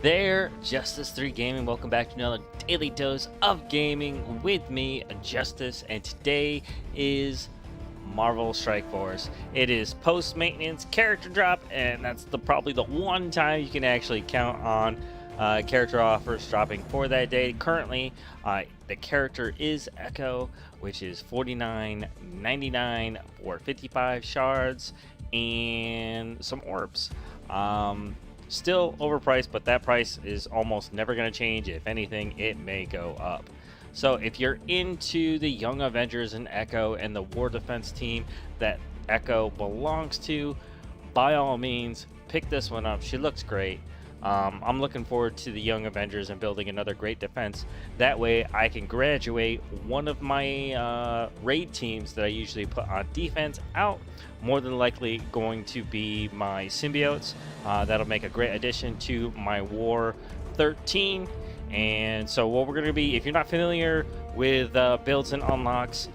There, Justice 3 Gaming. Welcome back to another daily dose of gaming with me, Justice, and today is Marvel Strike Force. It is post-maintenance character drop, and that's probably the one time you can actually count on character offers dropping for that day. Currently, the character is Echo, which is $49.99 for 55 shards and some orbs. Still overpriced, but that price is almost never going to change. If anything, it may go up. So if you're into the Young Avengers and Echo and the War Defense team that Echo belongs to, by all means, pick this one up. She looks great. I'm looking forward to the Young Avengers and building another great defense. That way I can graduate one of my raid teams that I usually put on defense out. More than likely going to be my symbiotes. That'll make a great addition to my War 13. And so what we're going to be, if you're not familiar with builds and unlocks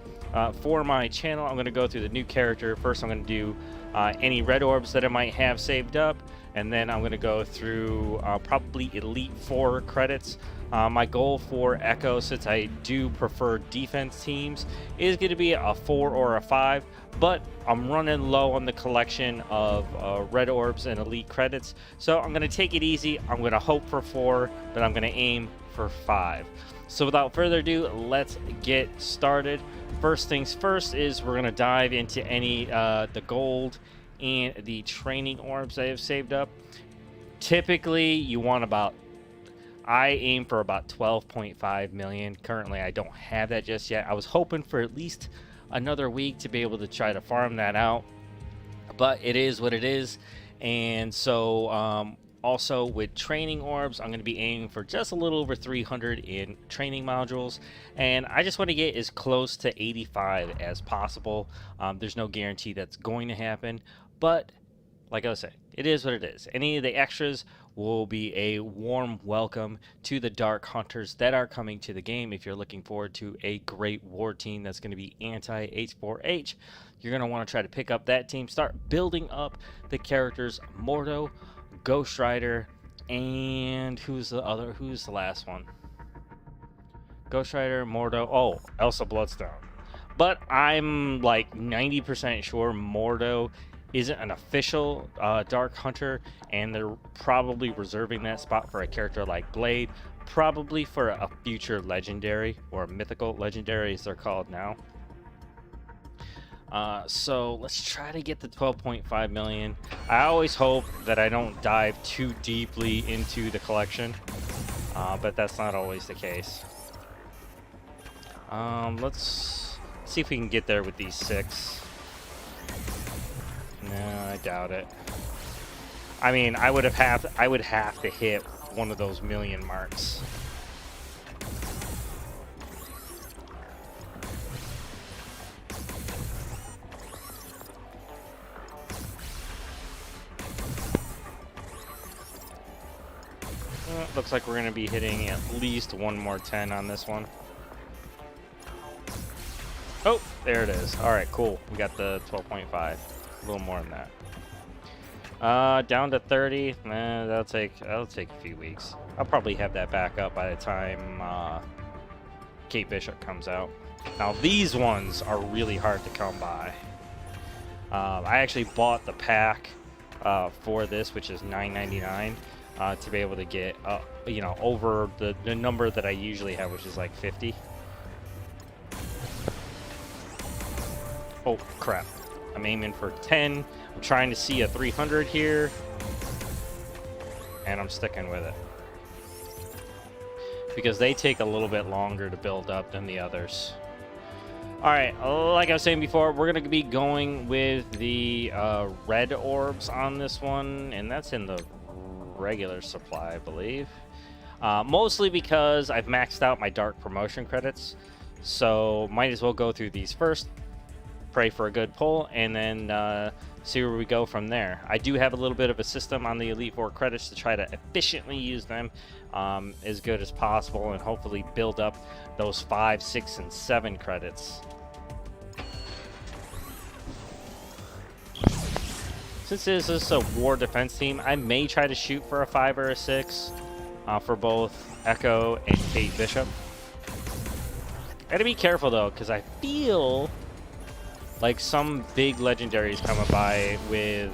for my channel, I'm going to go through the new character. First I'm going to do any red orbs that I might have saved up. And then I'm going to go through probably Elite 4 credits. My goal for Echo, since I do prefer defense teams, is going to be a 4 or a 5. But I'm running low on the collection of red orbs and Elite credits. So I'm going to take it easy. I'm going to hope for 4, but I'm going to aim for 5. So without further ado, let's get started. First things first is we're going to dive into any the gold and the training orbs I have saved up. Typically you want I aim for about 12.5 million. Currently I don't have that just yet. I was hoping for at least another week to be able to try to farm that out, but it is what it is. And so also with training orbs, I'm going to be aiming for just a little over 300 in training modules, and I just want to get as close to 85 as possible. There's no guarantee that's going to happen, but like I was saying, it is what it is. Any of the extras will be a warm welcome to the Dark Hunters that are coming to the game. If you're looking forward to a great war team that's going to be anti-H4H, you're going to want to try to pick up that team. Start building up the characters Mordo, Ghost Rider, and who's the last one? Ghost Rider, Mordo, oh, Elsa Bloodstone. But I'm like 90% sure Mordo isn't an official Dark Hunter, and they're probably reserving that spot for a character like Blade, probably for a future legendary or mythical legendary as they're called now. So let's try to get the 12.5 million. I always hope that I don't dive too deeply into the collection, but that's not always the case. Let's see if we can get there with these 6. No, I doubt it. I mean, I would have to hit one of those million marks. Looks like we're going to be hitting at least one more 10 on this one. Oh, there it is. All right, cool. We got the 12.5. A little more than that. Down to 30. That'll take a few weeks. I'll probably have that back up by the time Kate Bishop comes out. Now these ones are really hard to come by. I actually bought the pack for this, which is $9.99, to be able to get over the number that I usually have, which is like 50. Oh crap. I'm aiming for 10. I'm trying to see a 300 here, and I'm sticking with it because they take a little bit longer to build up than the others. All right, like I was saying before, we're going to be going with the red orbs on this one, and that's in the regular supply, I believe. Mostly because I've maxed out my dark promotion credits, so might as well go through these first, pray for a good pull, and then see where we go from there. I do have a little bit of a system on the Elite 4 credits to try to efficiently use them as good as possible, and hopefully build up those 5, 6, and 7 credits. Since this is a war defense team, I may try to shoot for a 5 or a 6. for both Echo and Kate Bishop. Gotta be careful though, because I feel like some big legendaries coming by with,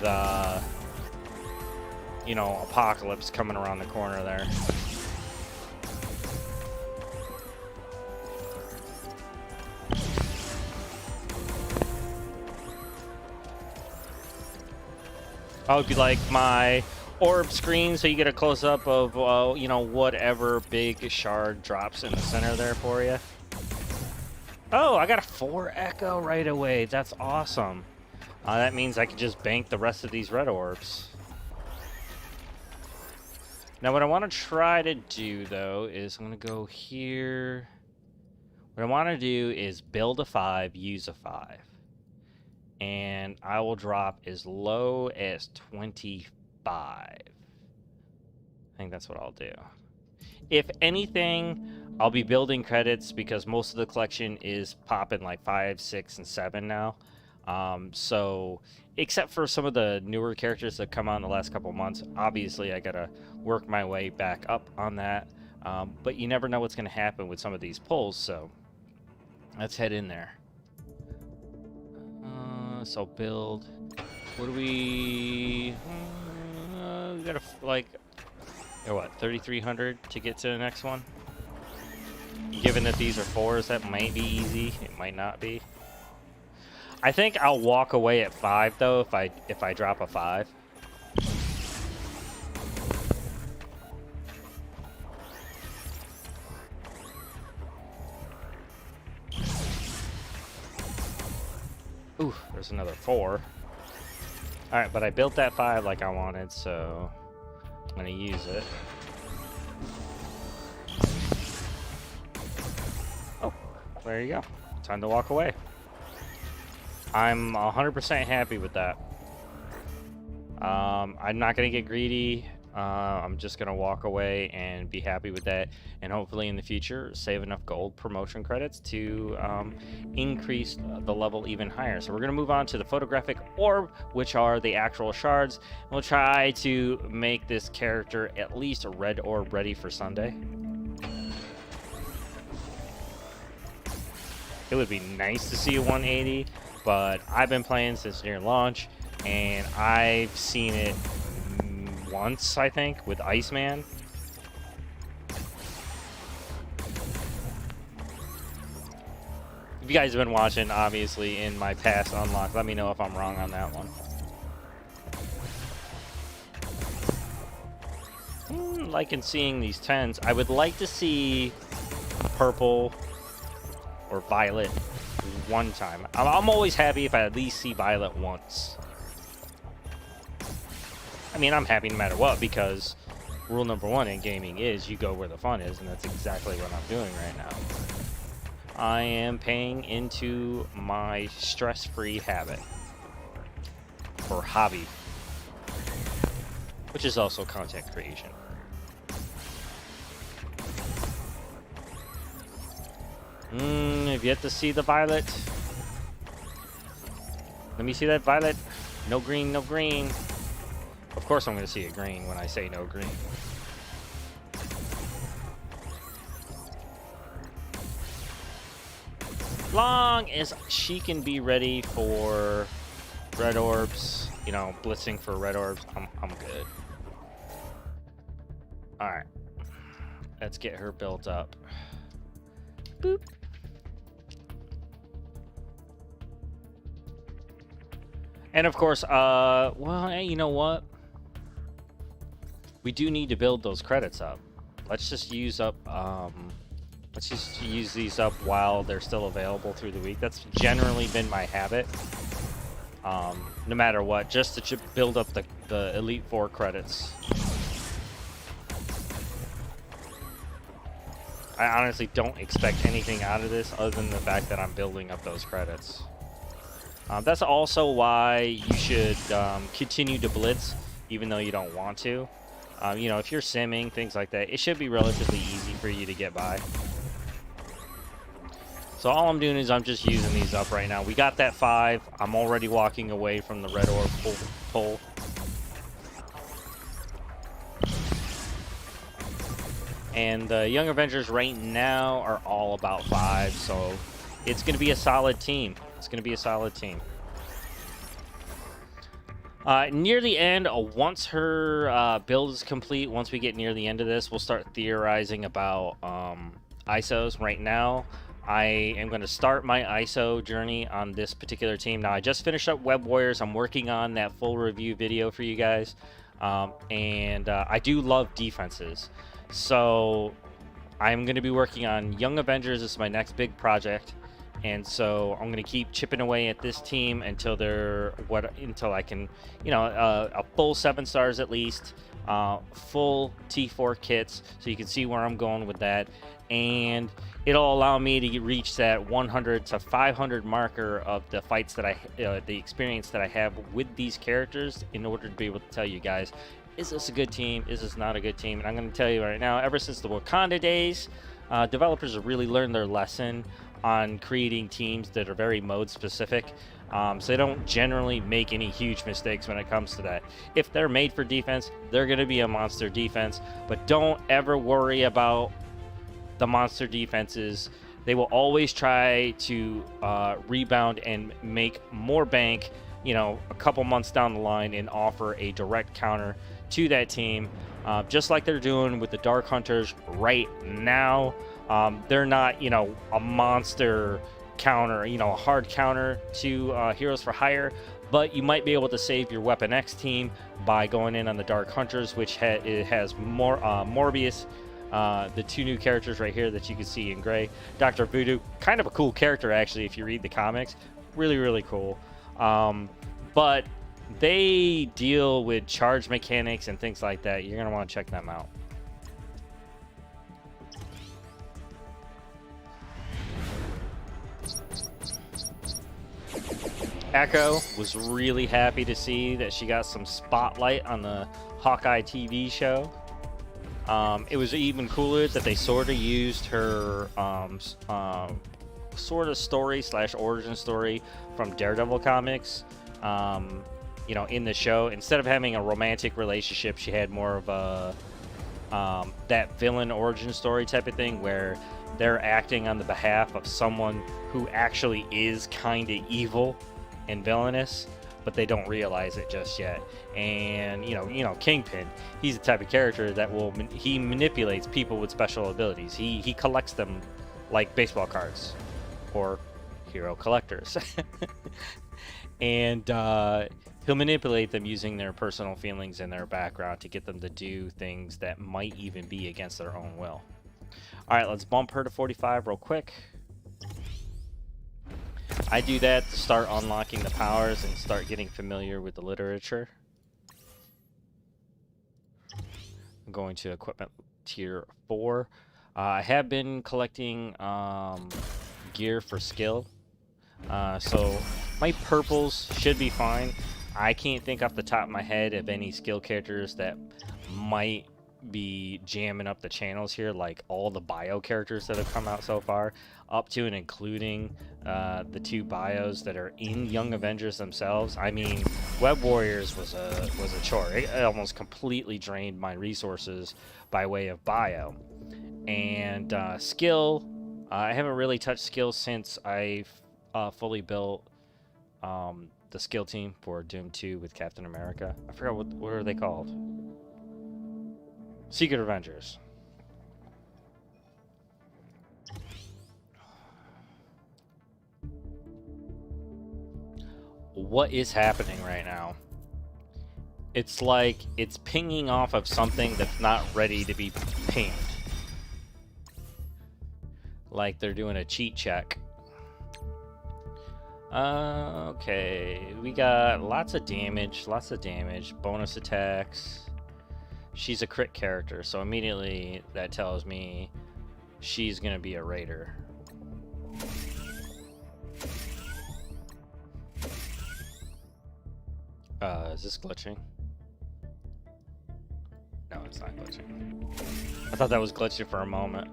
you know, Apocalypse coming around the corner there. I would be like my orb screen, so you get a close-up of, you know, whatever big shard drops in the center there for you. Oh, I got a 4 Echo right away. That's awesome. That means I can just bank the rest of these red orbs. Now, what I want to try to do, though, is I'm going to go here. What I want to do is build a 5, use a 5. And I will drop as low as 25. I think that's what I'll do. If anything, I'll be building credits because most of the collection is popping like 5, 6, and 7 now. So, except for some of the newer characters that come out in the last couple months, obviously I gotta work my way back up on that. But you never know what's going to happen with some of these pulls, so let's head in there. So build. What do we gotta like, or what, 3,300 to get to the next one? Given that these are 4s, that might be easy. It might not be. I think I'll walk away at 5 though if I drop a 5. Ooh, there's another 4. Alright, but I built that 5 like I wanted, so I'm gonna use it. Oh, there you go. Time to walk away. I'm 100% happy with that. I'm not gonna get greedy. I'm just gonna walk away and be happy with that, and hopefully in the future save enough gold promotion credits to increase the level even higher. So we're gonna move on to the photographic orb, which are the actual shards. We'll try to make this character at least a red orb ready for Sunday. It would be nice to see a 180, but I've been playing since near launch, and I've seen it once, I think, with Iceman. If you guys have been watching, obviously, in my past unlock, let me know if I'm wrong on that one. Liking seeing these 10s. I would like to see purple or violet one time. I'm always happy if I at least see violet once. I mean, I'm happy no matter what, because rule number 1 in gaming is you go where the fun is, and that's exactly what I'm doing right now. I am paying into my stress-free habit, or hobby, which is also content creation. I've yet to see the violet. Let me see that violet. No green, no green. Of course I'm going to see a green when I say no green. Long as she can be ready for red orbs, you know, blitzing for red orbs, I'm good. Alright. Let's get her built up. Boop. And of course, well, hey, you know what? We do need to build those credits up. Let's just use up, let's just use these up while they're still available through the week. That's generally been my habit, no matter what, just to build up the Elite 4 credits. I honestly don't expect anything out of this other than the fact that I'm building up those credits. That's also why you should continue to blitz, even though you don't want to. You know, if you're simming, things like that, it should be relatively easy for you to get by. So all I'm doing is I'm just using these up right now. We got that 5. I'm already walking away from the red orb pull. And the Young Avengers right now are all about 5, so it's going to be a solid team. It's going to be a solid team. Near the end, once her build is complete, once we get near the end of this, we'll start theorizing about ISOs. Right now, I am going to start my ISO journey on this particular team. Now, I just finished up Web Warriors. I'm working on that full review video for you guys. I do love defenses. So I'm going to be working on Young Avengers. This is my next big project. And so I'm going to keep chipping away at this team until until I can, a full 7 stars at least, full T4 kits, so you can see where I'm going with that. And it'll allow me to reach that 100 to 500 marker of the fights that the experience that I have with these characters, in order to be able to tell you guys, is this a good team? Is this not a good team? And I'm going to tell you right now, ever since the Wakanda days, developers have really learned their lesson on creating teams that are very mode specific. So they don't generally make any huge mistakes when it comes to that. If they're made for defense, they're going to be a monster defense. But don't ever worry about the monster defenses. They will always try to rebound and make more bank, a couple months down the line, and offer a direct counter to that team, just like they're doing with the Dark Hunters right now. They're not, a monster counter, a hard counter to Heroes for Hire, but you might be able to save your Weapon X team by going in on the Dark Hunters, which it has more Morbius, the 2 new characters right here that you can see in gray. Dr. Voodoo, kind of a cool character actually if you read the comics, really, really cool. But they deal with charge mechanics and things like that. You're going to want to check them out. Echo was really happy to see that she got some spotlight on the Hawkeye TV show. It was even cooler that they sort of used her sort of story / origin story from Daredevil comics. In the show, instead of having a romantic relationship, she had more of a that villain origin story type of thing, where they're acting on the behalf of someone who actually is kind of evil and villainous, but they don't realize it just yet. And Kingpin, he's the type of character that he manipulates people with special abilities. He collects them like baseball cards or hero collectors. And he'll manipulate them using their personal feelings and their background to get them to do things that might even be against their own will. All right, let's bump her to 45 real quick. I do that to start unlocking the powers and start getting familiar with the literature. I'm going to equipment tier 4. I have been collecting gear for skill. So my purples should be fine. I can't think off the top of my head of any skill characters that might be jamming up the channels here, like all the bio characters that have come out so far, up to and including the 2 bios that are in Young Avengers themselves. I mean, Web Warriors was a chore. It almost completely drained my resources by way of bio. And skill, I haven't really touched skill since I've fully built the skill team for Doom 2 with Captain America. I forgot what are they called? Secret Avengers. What is happening right now? It's like it's pinging off of something that's not ready to be pinged. Like they're doing a cheat check. Okay, we got lots of damage, bonus attacks. She's a crit character, so immediately that tells me she's gonna be a raider. Is this glitching? No, it's not glitching. I thought that was glitching for a moment.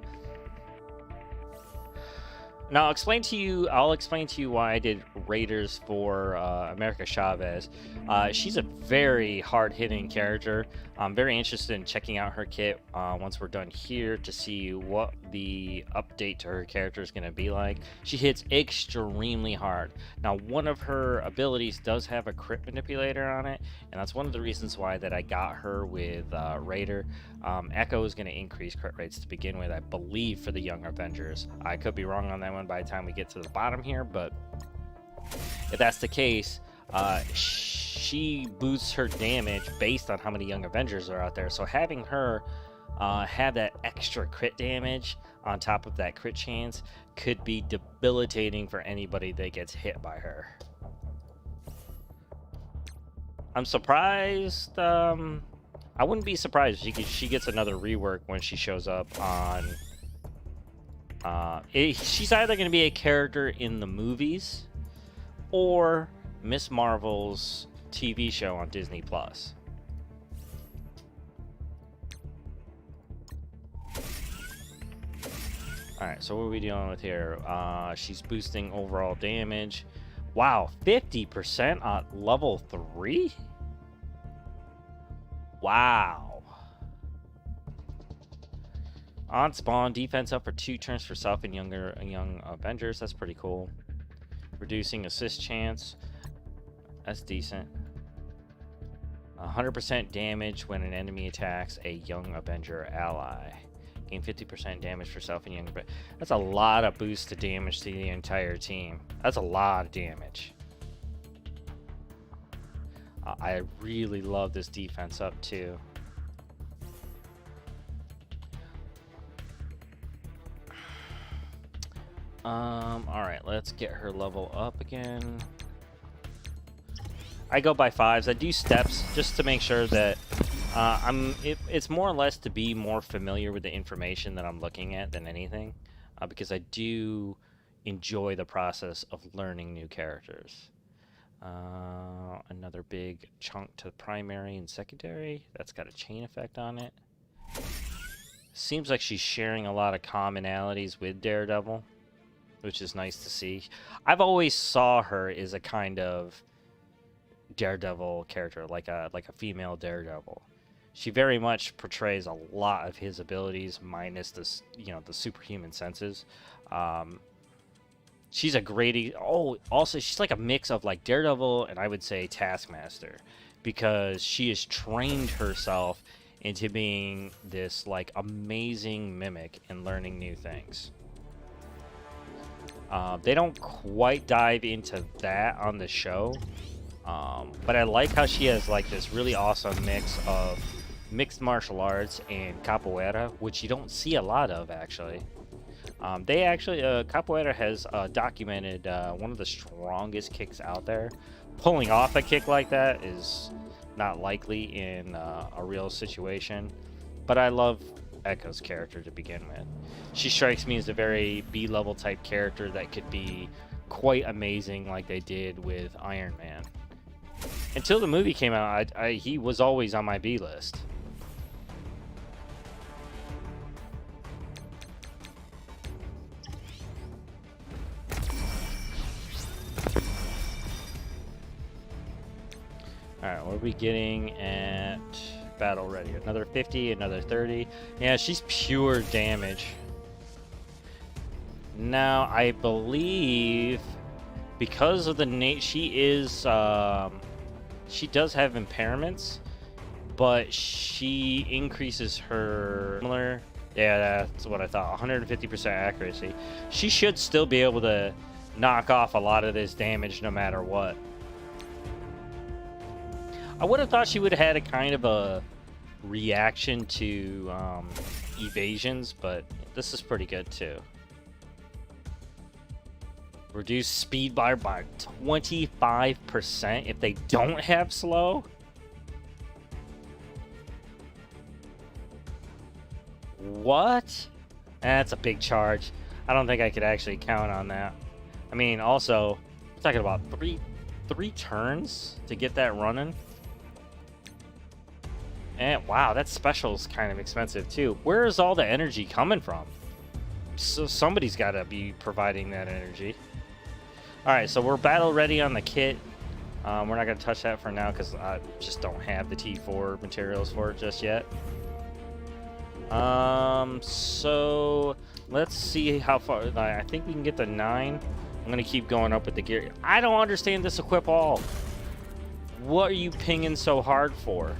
Now, I'll explain to you why I did Raiders for America Chavez. She's a very hard-hitting character. I'm very interested in checking out her kit once we're done here to see what the update to her character is going to be like. She hits extremely hard. Now, one of her abilities does have a crit manipulator on it, and that's one of the reasons why that I got her with Raider. Echo is going to increase crit rates to begin with, I believe, for the Young Avengers. I could be wrong on that one by the time we get to the bottom here, but if that's the case, she boosts her damage based on how many Young Avengers are out there. So having her have that extra crit damage on top of that crit chance could be debilitating for anybody that gets hit by her. I'm surprised. I wouldn't be surprised if she gets another rework when she shows up on. She's either going to be a character in the movies or Miss Marvel's TV show on Disney Plus. Alright, so what are we dealing with here? She's boosting overall damage. Wow, 50% on level 3? Wow. On spawn, defense up for 2 turns for self and young Avengers. That's pretty cool. Reducing assist chance. That's decent. 100% damage when an enemy attacks a young Avenger ally. Gain 50% damage for self and young. That's a lot of boost to damage to the entire team. That's a lot of damage. I really love this defense up too. Alright, let's get her level up again. I go by 5s. I do steps just to make sure that it's more or less to be more familiar with the information that I'm looking at than anything, because I do enjoy the process of learning new characters. Another big chunk to primary and secondary. That's got a chain effect on it. Seems like she's sharing a lot of commonalities with Daredevil, which is nice to see. I've always saw her as a kind of Daredevil character, like a female Daredevil. She very much portrays a lot of his abilities, minus this, the superhuman senses. She's a great. Also, she's like a mix of like Daredevil and I would say Taskmaster, because she has trained herself into being this like amazing mimic and learning new things. They don't quite dive into that on the show, but I like how she has like this really awesome mix of mixed martial arts and capoeira, which you don't see a lot of actually. They actually, capoeira has documented one of the strongest kicks out there. Pulling off a kick like that is not likely in a real situation, but I love Echo's character to begin with. She strikes me as a very B-level type character that could be quite amazing like they did with Iron Man. Until the movie came out, he was always on my B list. Alright, what are we getting at battle ready? Another 50, another 30. Yeah, she's pure damage. Now, I believe because of the she does have impairments, but she increases her yeah, that's what I thought. 150% accuracy. She should still be able to knock off a lot of this damage no matter what. I would have thought she would have had a kind of a reaction to evasions, but this is pretty good too. Reduce speed bar by 25% if they don't have slow. What? That's a big charge. I don't think I could actually count on that. I mean, also, we're talking about three turns to get that running. And wow, that special is kind of expensive too. Where is all the energy coming from? So somebody's got to be providing that energy. All right, so we're battle ready on the kit. We're not going to touch that for now because I just don't have the T4 materials for it just yet. So let's see how far. I think we can get to 9. I'm going to keep going up with the gear. I don't understand this equip all. What are you pinging so hard for?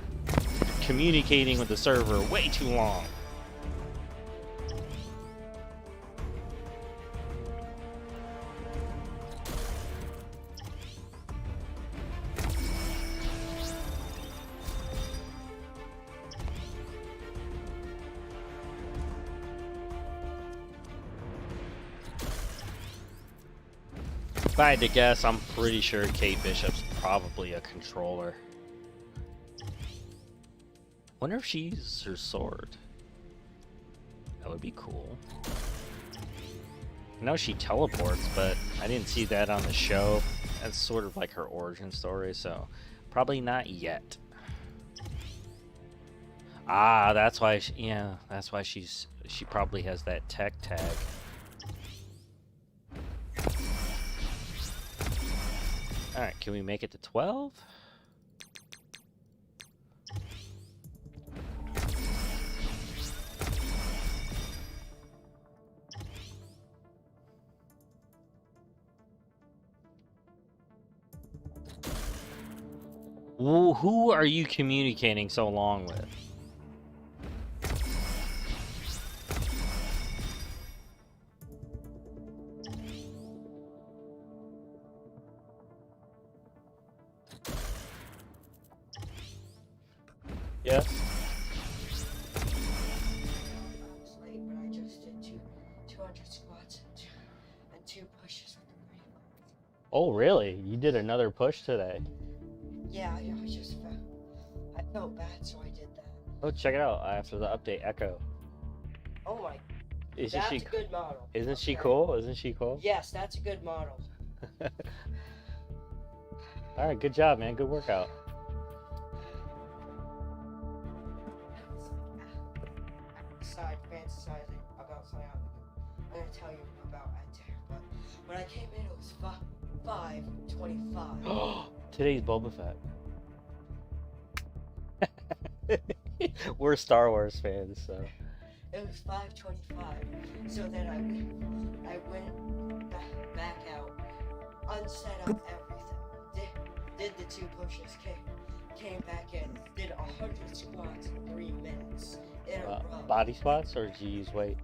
Communicating with the server way too long. If I had to guess, I'm pretty sure Kate Bishop's probably a controller. Wonder if she uses her sword. That would be cool. I know she teleports, but I didn't see that on the show. That's sort of like her origin story, so probably not yet. Ah, that's why. That's why she probably has that tech tag. All right, can we make it to 12? Who are you communicating so long with? Yes. I was late, but I just did 200 squats and 2 pushes with the brain. Oh, really? You did another push today? Yeah, I just felt bad, so I did that. Oh, check it out after the update, Echo. Oh my, Isn't that's she? a good model. Isn't she Okay. cool? Isn't she cool? Yes, that's a good model. All right, good job, man. Good workout. Aside fantasizing about something I'm gonna tell you about at there, but when I came in, it was 5:25. Today's Boba Fett. We're Star Wars fans, so. It was 5:25. So then I went back out, unset up everything, did the 2 pushes, came back in, did 100 squats in 3 minutes in a row. Body squats, or did you use weight?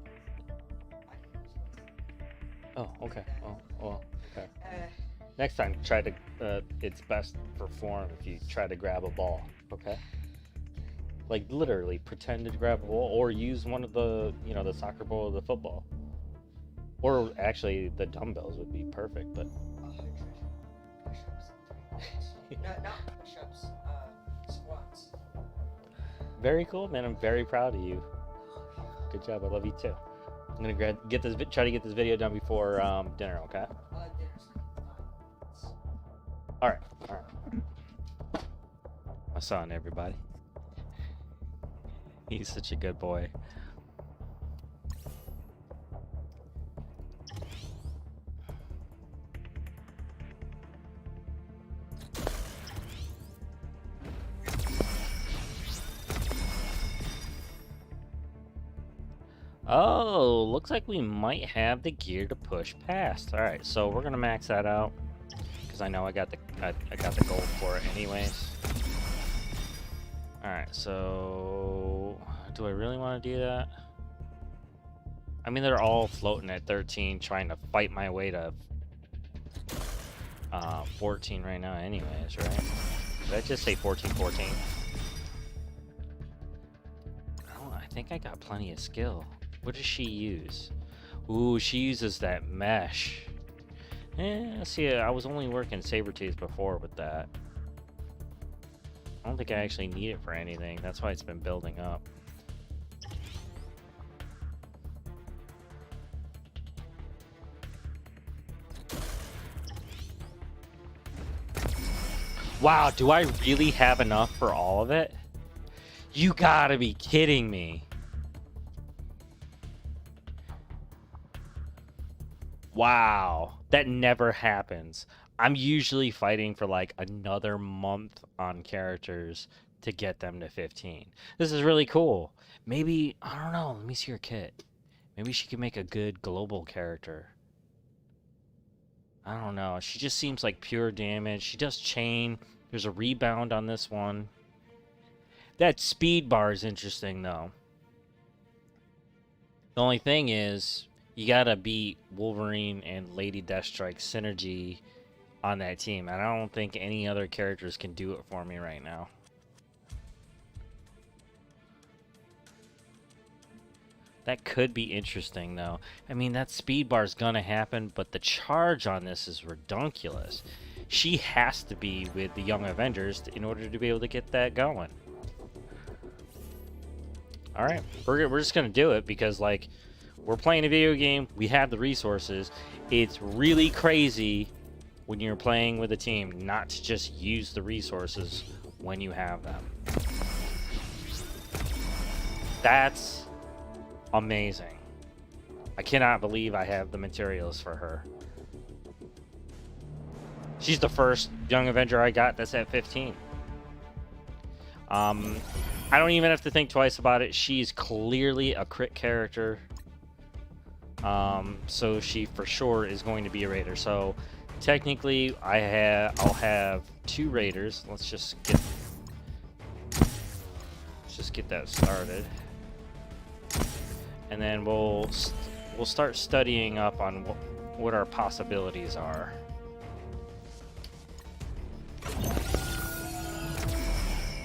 Oh, okay. Oh, well, okay. Next time, try to. It's best for form if you try to grab a ball. Okay. Like literally, pretend to grab a ball, or use one of the, the soccer ball or the football. Or actually, the dumbbells would be perfect. But 100 push-ups in 3 minutes. Not push-ups, squats. Very cool, man. I'm very proud of you. Good job. I love you too. I'm gonna try to get this video done before dinner. Okay. Dinner's like 5 minutes. All right. My son, everybody. He's such a good boy. Oh, looks like we might have the gear to push past. All right, so we're gonna max that out because I know I got the gold for it anyways. All right, so do I really want to do that? I mean, they're all floating at 13, trying to fight my way to 14 right now anyways, right? Did I just say 14? Oh, I think I got plenty of skill. What does she use? Ooh, she uses that mesh. See, I was only working Sabertooth before with that. I don't think I actually need it for anything. That's why it's been building up. Wow, do I really have enough for all of it? You gotta be kidding me. Wow, that never happens. I'm usually fighting for like another month on characters to get them to 15. This is really cool. Maybe, I don't know, let me see her kit. Maybe she could make a good global character. I don't know. She just seems like pure damage. She does chain. There's a rebound on this one. That speed bar is interesting, though. The only thing is, you gotta beat Wolverine and Lady Deathstrike synergy on that team. And I don't think any other characters can do it for me right now. That could be interesting, though. I mean, that speed bar is going to happen, but the charge on this is redunculous. She has to be with the Young Avengers in order to be able to get that going. Alright, we're just going to do it because, like, we're playing a video game. We have the resources. It's really crazy when you're playing with a team not to just use the resources when you have them. That's amazing. I cannot believe I have the materials for her. She's the first Young Avenger I got that's at 15. I don't even have to think twice about it. She's clearly a crit character. So she for sure is going to be a raider. So technically I'll have 2 raiders. Let's just get that started. And then we'll start studying up on what our possibilities are.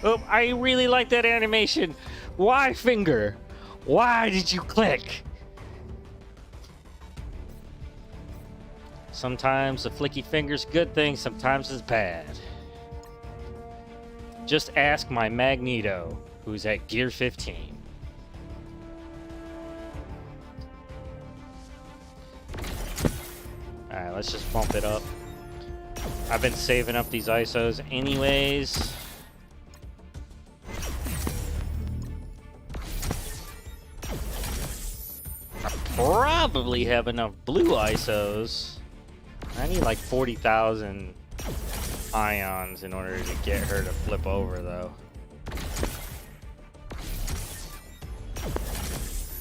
Oh, I really like that animation. Why, finger? Why did you click? Sometimes the flicky finger's a good thing, sometimes it's bad. Just ask my Magneto, who's at gear 15. Alright, let's just bump it up. I've been saving up these ISOs anyways. I probably have enough blue ISOs. I need like 40,000 ions in order to get her to flip over, though.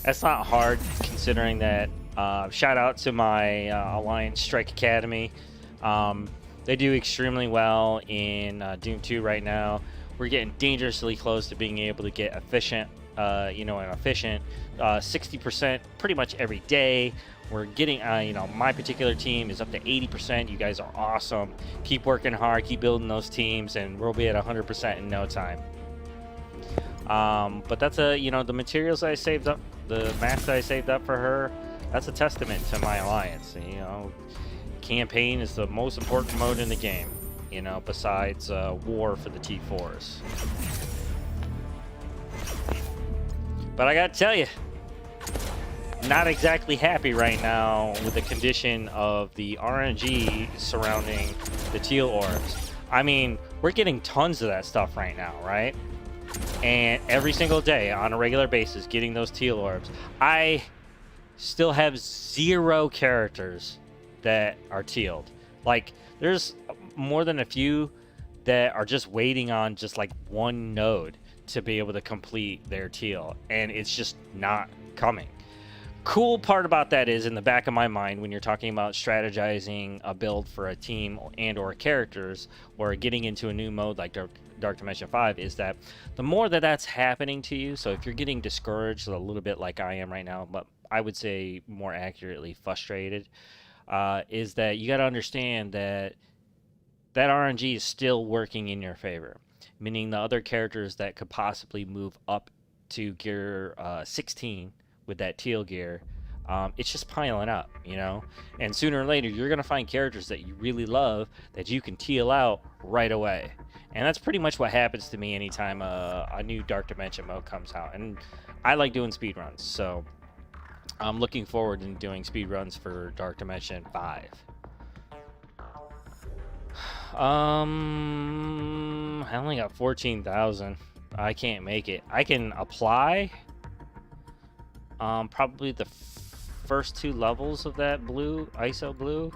That's not hard, considering that. Shout out to my Alliance Strike Academy. They do extremely well in Doom 2 right now. We're getting dangerously close to being able to get efficient, an efficient 60% pretty much every day. We're getting, my particular team is up to 80%. You guys are awesome. Keep working hard, keep building those teams, and we'll be at 100% in no time. But that's the materials I saved up, the mats that I saved up for her, that's a testament to my alliance. Campaign is the most important mode in the game, besides war for the T4s. But I gotta tell you, not exactly happy right now with the condition of the RNG surrounding the teal orbs. I mean, we're getting tons of that stuff right now, right? And every single day on a regular basis getting those teal orbs. I still have 0 characters that are tealed. Like, there's more than a few that are just waiting on just like one node to be able to complete their teal, and it's just not coming. Cool part about that is, in the back of my mind, when you're talking about strategizing a build for a team and or characters, or getting into a new mode like Dark Dimension 5, is that the more that's happening to you, so if you're getting discouraged a little bit like I am right now, but I would say more accurately frustrated, is that you got to understand that RNG is still working in your favor, meaning the other characters that could possibly move up to gear 16 with that teal gear, it's just piling up, and sooner or later you're going to find characters that you really love that you can teal out right away. And that's pretty much what happens to me anytime a new Dark Dimension mode comes out. And I like doing speedruns, so I'm looking forward to doing speedruns for Dark Dimension 5. I only got 14,000. I can't make it. I can apply probably the first 2 levels of that blue, ISO blue.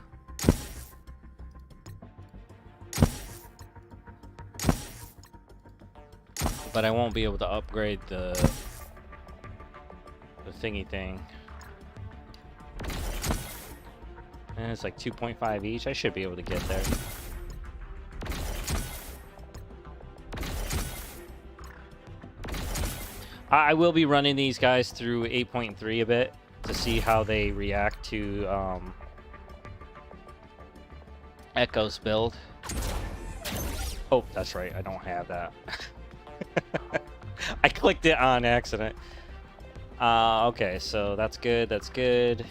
But I won't be able to upgrade the thingy thing. And it's like 2.5 each. I should be able to get there. I will be running these guys through 8.3 a bit to see how they react to Echo's build. Oh, that's right. I don't have that. I clicked it on accident. Okay, so that's good. That's good.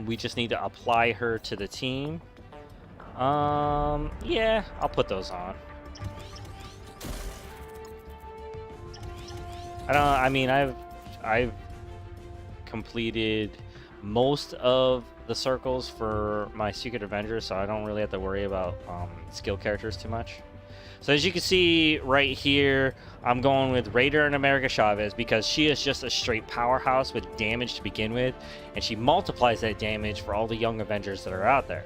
We just need to apply her to the team. Yeah, I'll put those on. I mean, I've completed most of the circles for my Secret Avengers, so I don't really have to worry about skill characters too much. So as you can see right here, I'm going with Raider and America Chavez because she is just a straight powerhouse with damage to begin with, and she multiplies that damage for all the young Avengers that are out there.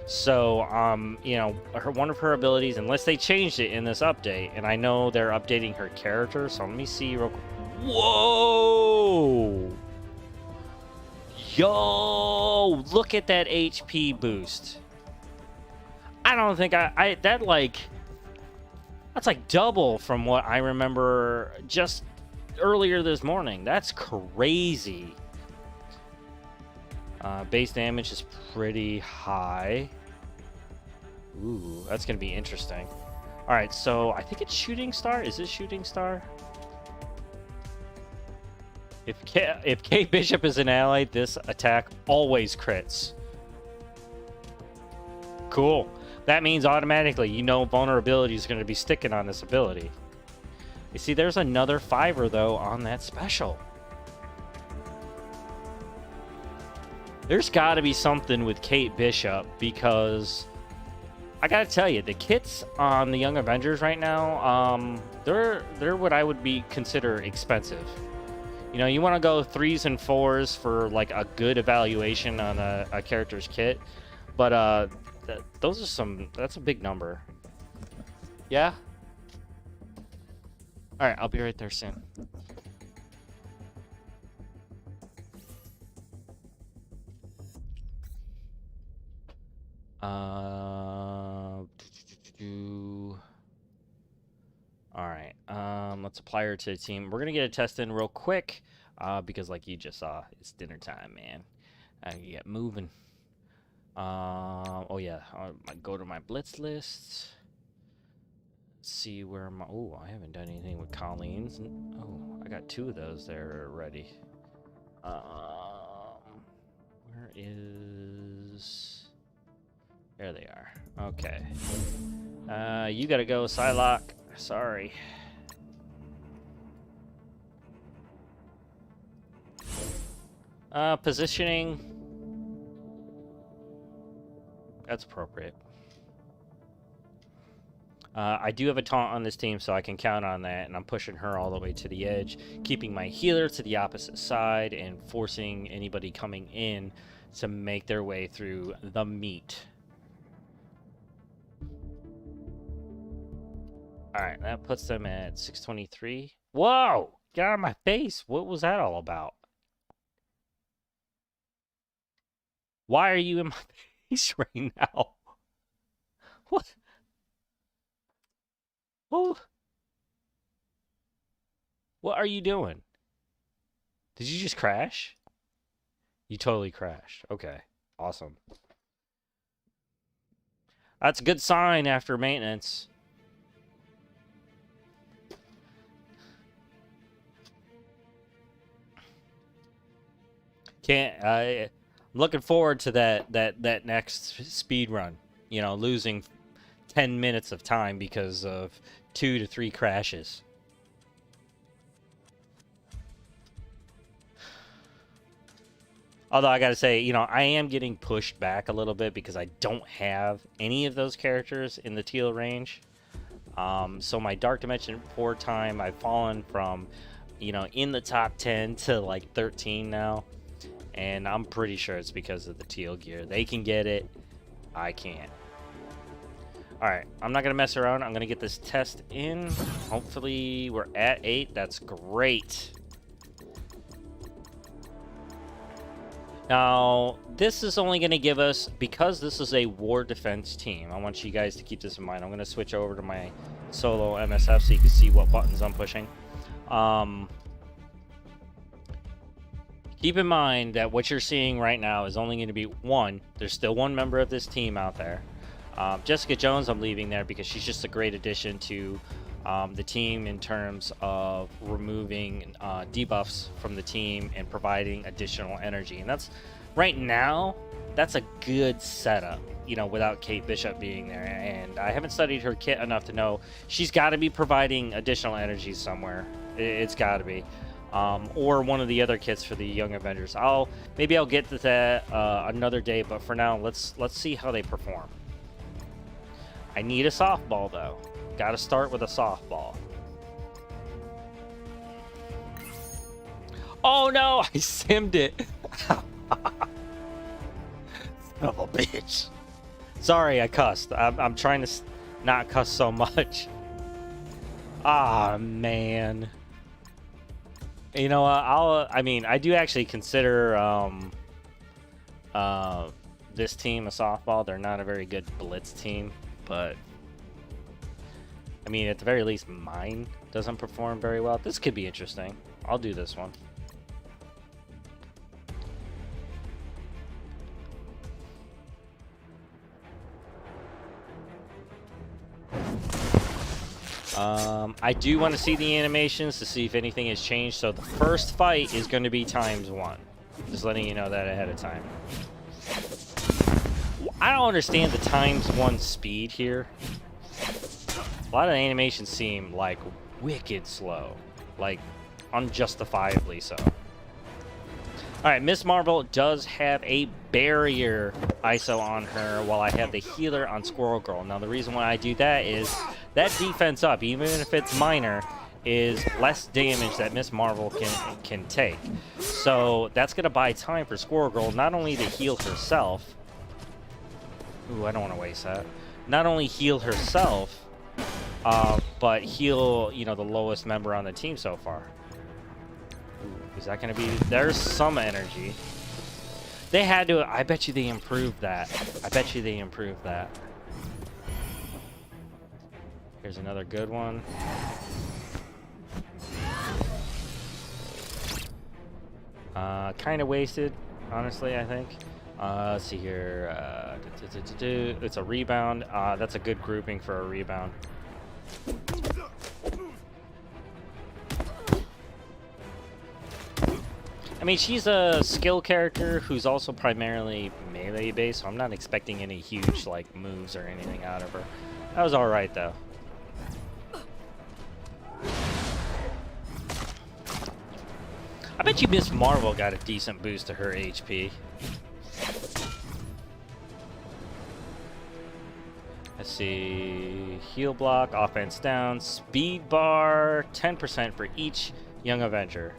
So, you know, one of her abilities, unless they changed it in this update, and I know they're updating her character, so let me see real quick. Whoa! Yo! Look at that HP boost. I don't think that's like double from what I remember just earlier this morning. That's crazy. Base damage is pretty high. Ooh, that's going to be interesting. All right, so I think it's Shooting Star. Is it Shooting Star? If Kate Bishop is an ally, this attack always crits. Cool. That means automatically, you know, vulnerability is going to be sticking on this ability. You see, there's another 5er, though, on that special. There's got to be something with Kate Bishop because I got to tell you, the kits on the Young Avengers right now, they're what I would consider expensive. You know, you want to go 3s and 4s for like a good evaluation on a character's kit, but that's a big number. Yeah? All right, I'll be right there soon. All right, let's apply her to the team. We're gonna get a test in real quick, because like you just saw, it's dinner time, man. I can get moving. Oh yeah, I go to my blitz lists. See where my I haven't done anything with Colleen's. Oh, I got 2 of those there already. Where is? There they are. Okay. You gotta go, Psylocke. Sorry. Positioning. That's appropriate. I do have a taunt on this team, so I can count on that, and I'm pushing her all the way to the edge, keeping my healer to the opposite side, and forcing anybody coming in to make their way through the meat. Alright, that puts them at 623. Whoa! Get out of my face! What was that all about? Why are you in my face right now? What? Oh. What are you doing? Did you just crash? You totally crashed. Okay. Awesome. That's a good sign after maintenance. I'm looking forward to that next speed run. You know, losing 10 minutes of time because of 2 to 3 crashes. Although I gotta say, you know, I am getting pushed back a little bit because I don't have any of those characters in the teal range. So my Dark Dimension 4 time, I've fallen from, you know, in the top 10 to like 13 now. And I'm pretty sure it's because of the teal gear. They can get it, I can't. Alright, I'm not gonna mess around. I'm gonna get this test in. Hopefully we're at 8. That's great. Now, this is only going to give us, because this is a war defense team, I want you guys to keep this in mind. I'm going to switch over to my solo MSF so you can see what buttons I'm pushing. Keep in mind that what you're seeing right now is only going to be one. There's still one member of this team out there. Jessica Jones, I'm leaving there because she's just a great addition to the team in terms of removing debuffs from the team and providing additional energy. And that's, right now, that's a good setup, you know, without Kate Bishop being there. And I haven't studied her kit enough to know she's got to be providing additional energy somewhere. It's got to be. Or one of the other kits for the Young Avengers. Maybe I'll get to that another day, but for now, let's see how they perform. I need a softball, though. Got to start with a softball. Oh no, I simmed it. Son of a bitch. Sorry, I cussed. I'm trying to not cuss so much. Ah, man. You know what? I mean, I do actually consider this team a softball. They're not a very good blitz team, but I mean, at the very least, mine doesn't perform very well. This could be interesting. I'll do this one. I do want to see the animations to see if anything has changed. So the first fight is going to be ×1. Just letting you know that ahead of time. I don't understand the ×1 speed here. A lot of the animations seem like wicked slow, like unjustifiably so. Alright, Miss Marvel does have a barrier ISO on her while I have the healer on Squirrel Girl. Now the reason why I do that is that defense up, even if it's minor, is less damage that Miss Marvel can take. So that's going to buy time for Squirrel Girl not only to heal herself. Ooh, I don't want to waste that. Not only heal herself, but heal, you know, the lowest member on the team so far. Ooh, is that going to be... There's some energy. They had to... I bet you they improved that. I bet you they improved that. Here's another good one. Kind of wasted, honestly, I think. Let's see here. It's a rebound. That's a good grouping for a rebound. I mean, she's a skill character who's also primarily melee based, so I'm not expecting any huge like moves or anything out of her. That was all right though. I bet you Miss Marvel got a decent boost to her HP. Let's see. Heal block, offense down, speed bar, 10% for each Young Avenger.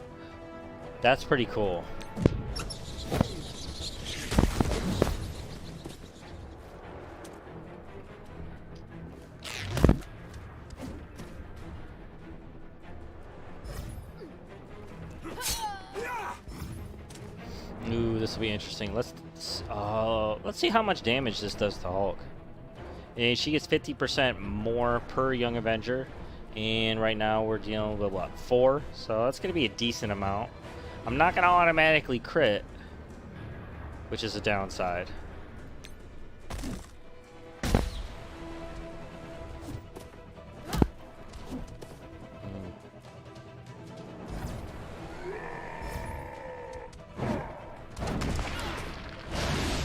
That's pretty cool. Ooh, this will be interesting. Let's see how much damage this does to Hulk. And she gets 50% more per Young Avenger, and right now we're dealing with what, 4? So that's going to be a decent amount. I'm not going to automatically crit, which is a downside.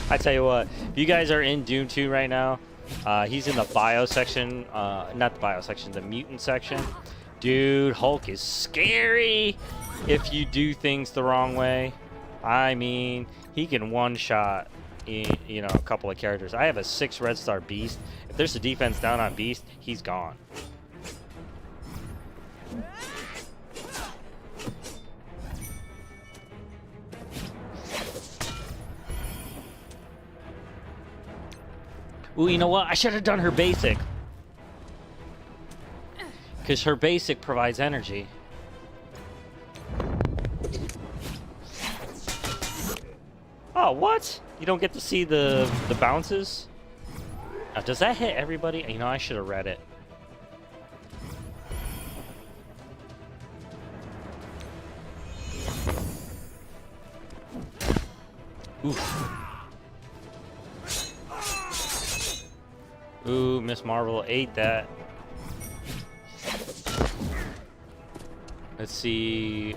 I tell you what, if you guys are in Doom 2 right now, he's in the bio section, not the bio section, the mutant section. Dude, Hulk is scary if you do things the wrong way. I mean, he can one-shot, you know, a couple of characters. I have a 6 red star Beast. If there's a defense down on Beast, he's gone. Ooh, you know what? I should have done her basic. Because her basic provides energy. Oh, what? You don't get to see the bounces? Now, does that hit everybody? You know, I should have read it. Oof. Ooh, Miss Marvel ate that. Let's see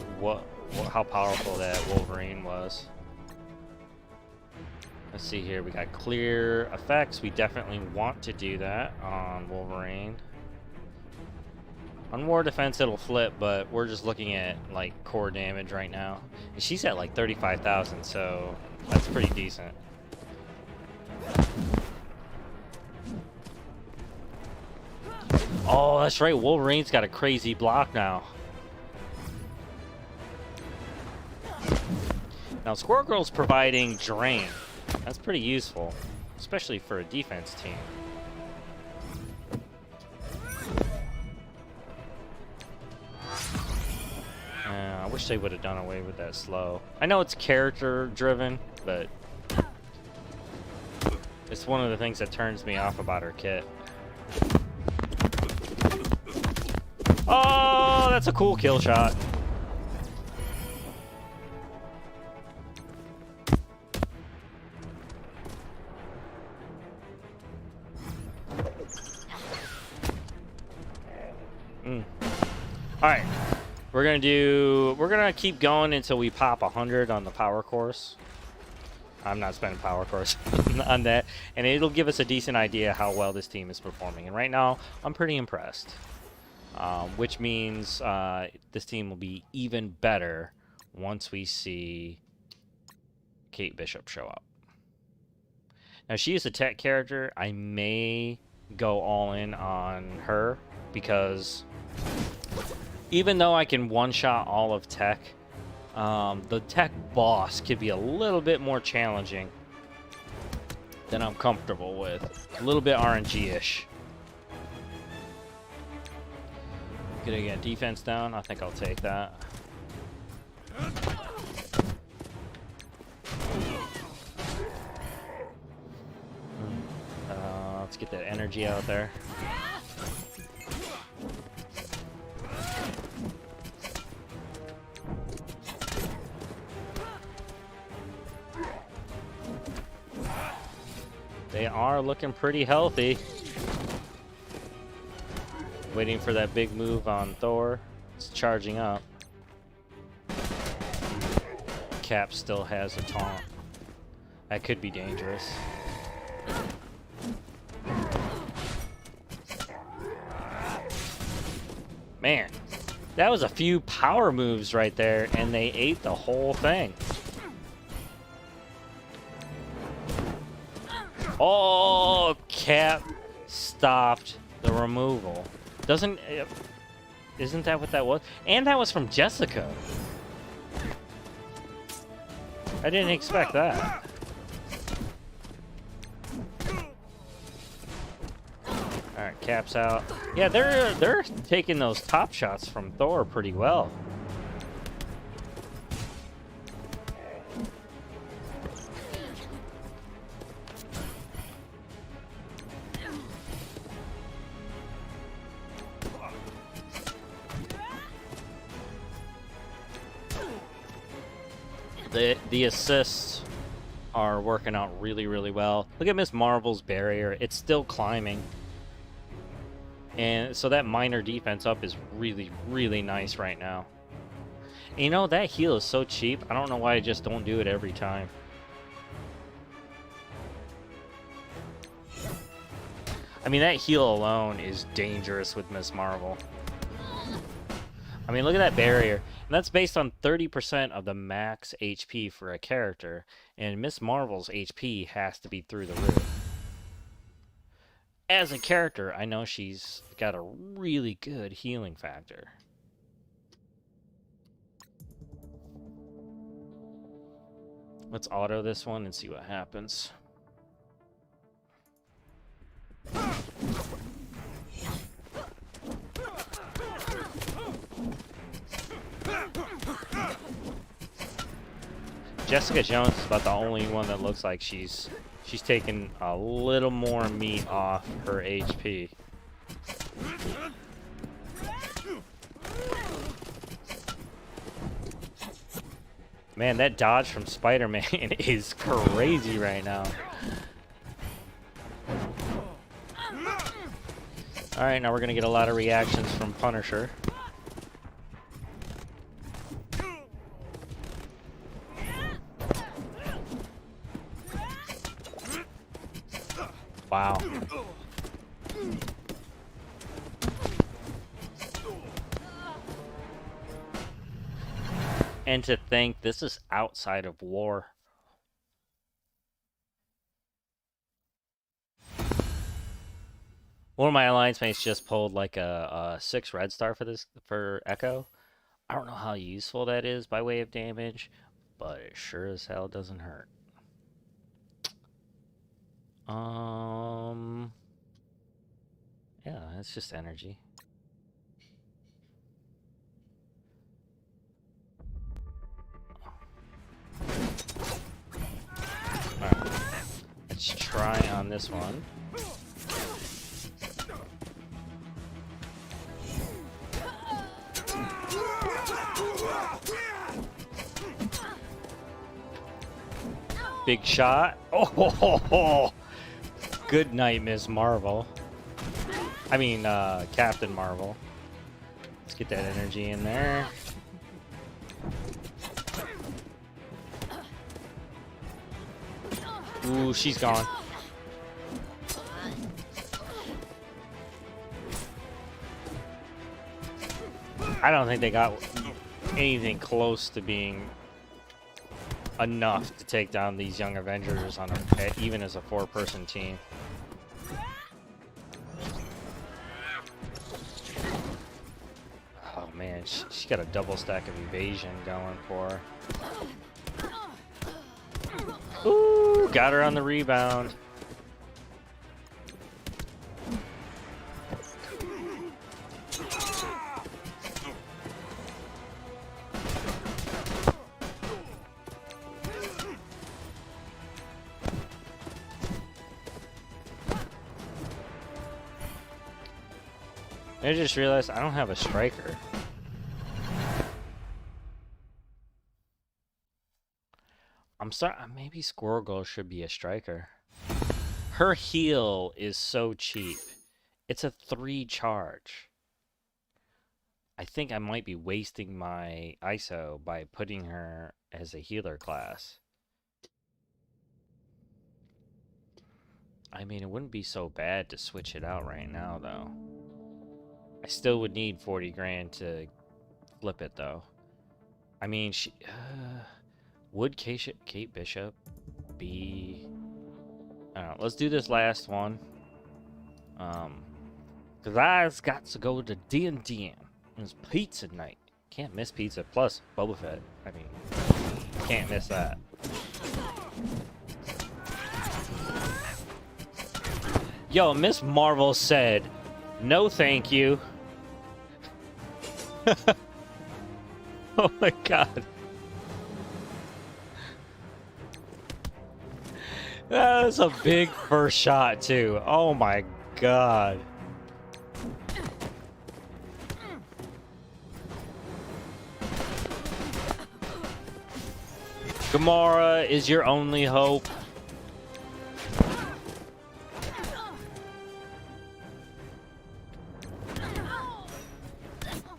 how powerful that Wolverine was. Let's see here. We got clear effects. We definitely want to do that on Wolverine. On War Defense, it'll flip, but we're just looking at like core damage right now. And she's at like 35,000, so that's pretty decent. Oh, that's right. Wolverine's got a crazy block now. Now, Squirrel Girl's providing drain. That's pretty useful, especially for a defense team. I wish they would have done away with that slow. I know it's character driven, but it's one of the things that turns me off about her kit. Oh, that's a cool kill shot. Alright. We're gonna keep going until we pop 100 on the power course. I'm not spending power course on that. And it'll give us a decent idea how well this team is performing. And right now, I'm pretty impressed. Which means this team will be even better once we see Kate Bishop show up. Now, she is a tech character. I may go all in on her because even though I can one-shot all of tech, the tech boss could be a little bit more challenging than I'm comfortable with. A little bit RNG-ish. Gonna get defense down. I think I'll take that. Let's get that energy out there. They are looking pretty healthy. Waiting for that big move on Thor. It's charging up. Cap still has a taunt. That could be dangerous. Man, that was a few power moves right there, and they ate the whole thing. Oh, Cap stopped the removal. Isn't that what that was? And that was from Jessica. I didn't expect that. Alright, Cap's out. Yeah, they're taking those top shots from Thor pretty well. The assists are working out really, really well. Look at Miss Marvel's barrier. It's still climbing. And so that minor defense up is really, really nice right now. And you know, that heal is so cheap. I don't know why I just don't do it every time. I mean, that heal alone is dangerous with Miss Marvel. I mean, look at that barrier. And that's based on 30% of the max HP for a character. And Miss Marvel's HP has to be through the roof. As a character, I know she's got a really good healing factor. Let's auto this one and see what happens. Jessica Jones is about the only one that looks like she's taking a little more meat off her HP. Man, that dodge from Spider-Man is crazy right now. Alright, now we're gonna get a lot of reactions from Punisher. Wow. And to think this is outside of war. One of my alliance mates just pulled like a 6 red star for Echo. I don't know how useful that is by way of damage, but it sure as hell doesn't hurt. Yeah, it's just energy. Alright. Let's try on this one. Big shot. Oh, ho, ho, ho. Good night, Miss Marvel. I mean, Captain Marvel. Let's get that energy in there. Ooh, she's gone. I don't think they got anything close to being enough to take down these young Avengers on even as a 4-person team. Oh man, she got a double stack of evasion going for her. Ooh, got her on the rebound. I just realized I don't have a striker. I'm sorry, maybe Squirrel Girl should be a striker. Her heal is so cheap. It's a 3 charge. I think I might be wasting my ISO by putting her as a healer class. I mean, it wouldn't be so bad to switch it out right now, though. I still would need 40 grand to flip it, though. I mean, would Kate Bishop be... I don't know. Let's do this last one. Because I've got to go to D&D. It's pizza night. Can't miss pizza. Plus, Boba Fett. I mean, can't miss that. Yo, Miss Marvel said, no thank you. Oh my god. That was a big first shot too. Oh my god. Gamora is your only hope.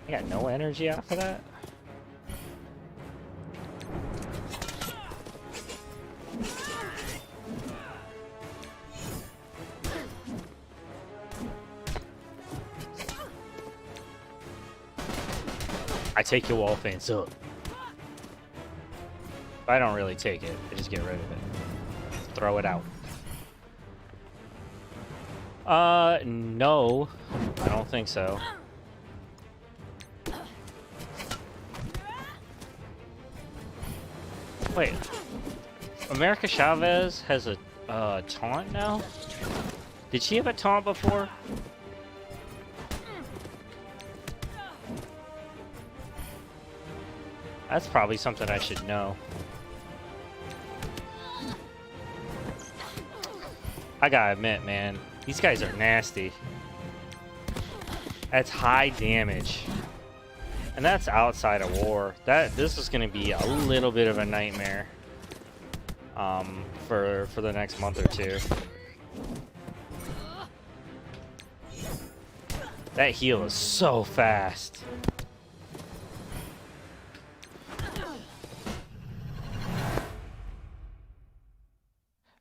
I got no energy off of that. I take your wall fence up. I don't really take it. I just get rid of it. Throw it out. No. I don't think so. Wait. America Chavez has a taunt now? Did she have a taunt before? That's probably something I should know. I gotta admit, man, these guys are nasty. That's high damage. And that's outside of war. This is gonna be a little bit of a nightmare. For the next month or two. That heal is so fast.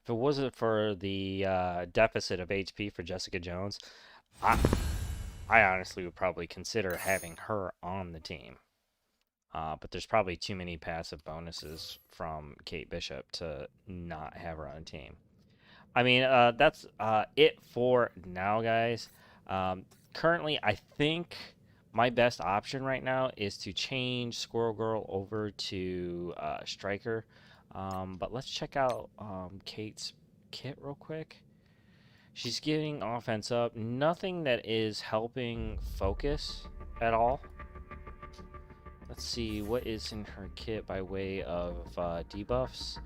If it wasn't for the deficit of HP for Jessica Jones, I honestly would probably consider having her on the team. But there's probably too many passive bonuses from Kate Bishop to not have her on the team. I mean, that's it for now, guys. Currently, I think my best option right now is to change Squirrel Girl over to Striker. But let's check out Kate's kit real quick. She's getting offense up. Nothing that is helping focus at all. Let's see what is in her kit by way of debuffs.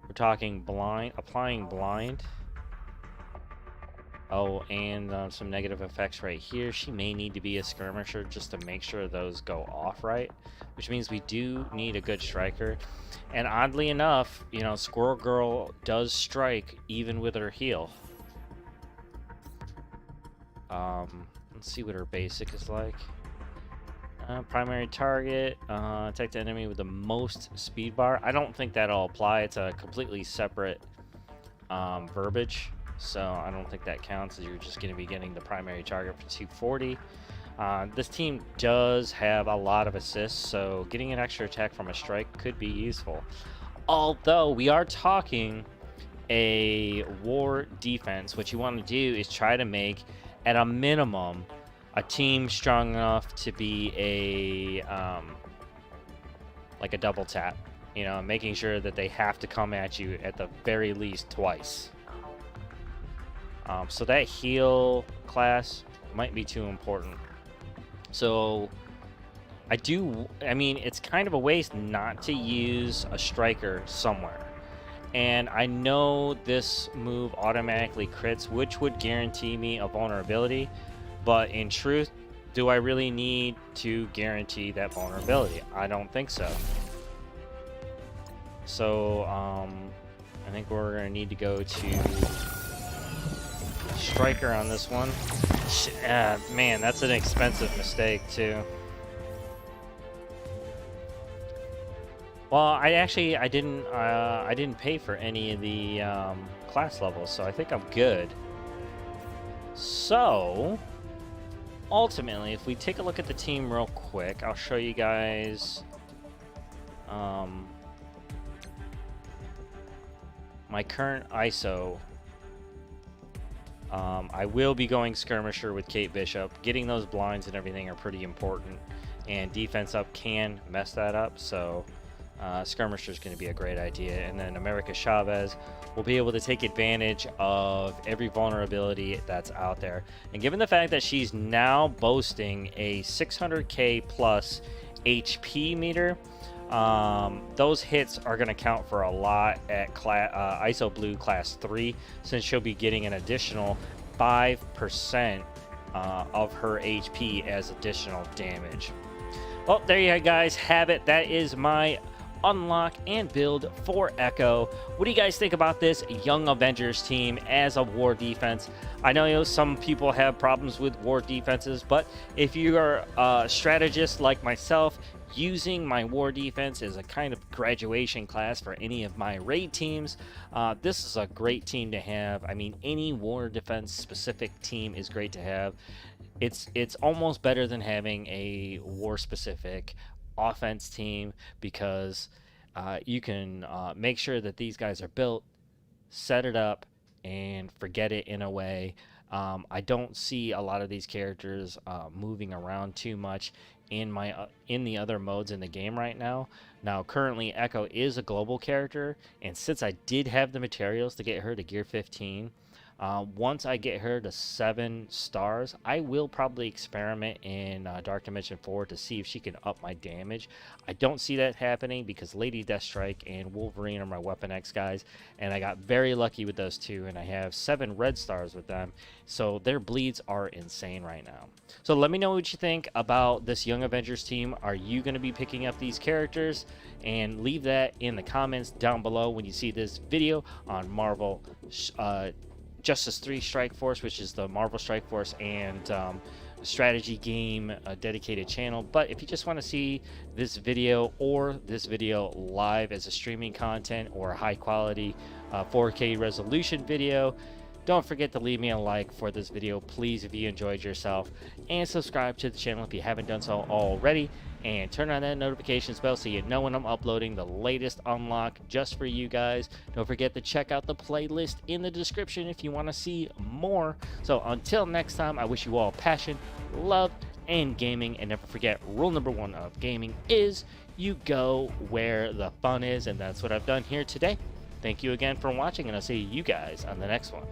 We're talking blind, applying blind. Oh, and some negative effects right here. She may need to be a skirmisher just to make sure those go off right, which means we do need a good striker. And oddly enough, you know, Squirrel Girl does strike even with her heal. Let's see what her basic is like. Primary target, attack the enemy with the most speed bar. I don't think that'll apply. It's a completely separate verbiage, so I don't think that counts, as you're just going to be getting the primary target for 240. This team does have a lot of assists, so getting an extra attack from a strike could be useful. Although we are talking a war defense, what you want to do is try to make, at a minimum, a team strong enough to be a like a double tap, you know, making sure that they have to come at you at the very least twice. So that heal class might be too important. So I mean, it's kind of a waste not to use a striker somewhere. And I know this move automatically crits, which would guarantee me a vulnerability. But in truth, do I really need to guarantee that vulnerability? I don't think so. So, I think we're going to need to go to Striker on this one. Man, that's an expensive mistake, too. Well, I didn't pay for any of the class levels, so I think I'm good. So, ultimately, if we take a look at the team real quick, I'll show you guys my current ISO. I will be going skirmisher with Kate Bishop. Getting those blinds and everything are pretty important, and defense up can mess that up, so skirmisher is going to be a great idea. And then America Chavez will be able to take advantage of every vulnerability that's out there. And given the fact that she's now boasting a 600k plus HP meter, those hits are going to count for a lot at ISO Blue Class 3, since she'll be getting an additional 5% of her HP as additional damage. Well, there you guys have it. That is my unlock and build for Echo. What do you guys think about this young Avengers team as a war defense? I know some people have problems with war defenses, but if you are a strategist like myself, using my war defense as a kind of graduation class for any of my raid teams, this is a great team to have. I mean, any war defense specific team is great to have. It's almost better than having a war specific offense team, because you can make sure that these guys are built, set it up, and forget it in a way. I don't see a lot of these characters moving around too much in the other modes in the game right now. Now, currently, Echo is a global character, and since I did have the materials to get her to gear 15, Once I get her to 7 stars, I will probably experiment in Dark Dimension 4 to see if she can up my damage. I don't see that happening because Lady Deathstrike and Wolverine are my Weapon X guys, and I got very lucky with those two, and I have 7 red stars with them, so their bleeds are insane right now. So let me know what you think about this Young Avengers team. Are you going to be picking up these characters? And leave that in the comments down below when you see this video on Marvel Justice 3 Strike Force, which is the Marvel Strike Force and strategy game dedicated channel. But if you just want to see this video or this video live as a streaming content or a high quality 4K resolution video, don't forget to leave me a like for this video, please, if you enjoyed yourself, and subscribe to the channel if you haven't done so already, and turn on that notifications bell so you know when I'm uploading the latest unlock just for you guys. Don't forget to check out the playlist in the description if you want to see more. So until next time, I wish you all passion, love, and gaming, and never forget, rule number 1 of gaming is you go where the fun is, and that's what I've done here today. Thank you again for watching, and I'll see you guys on the next one.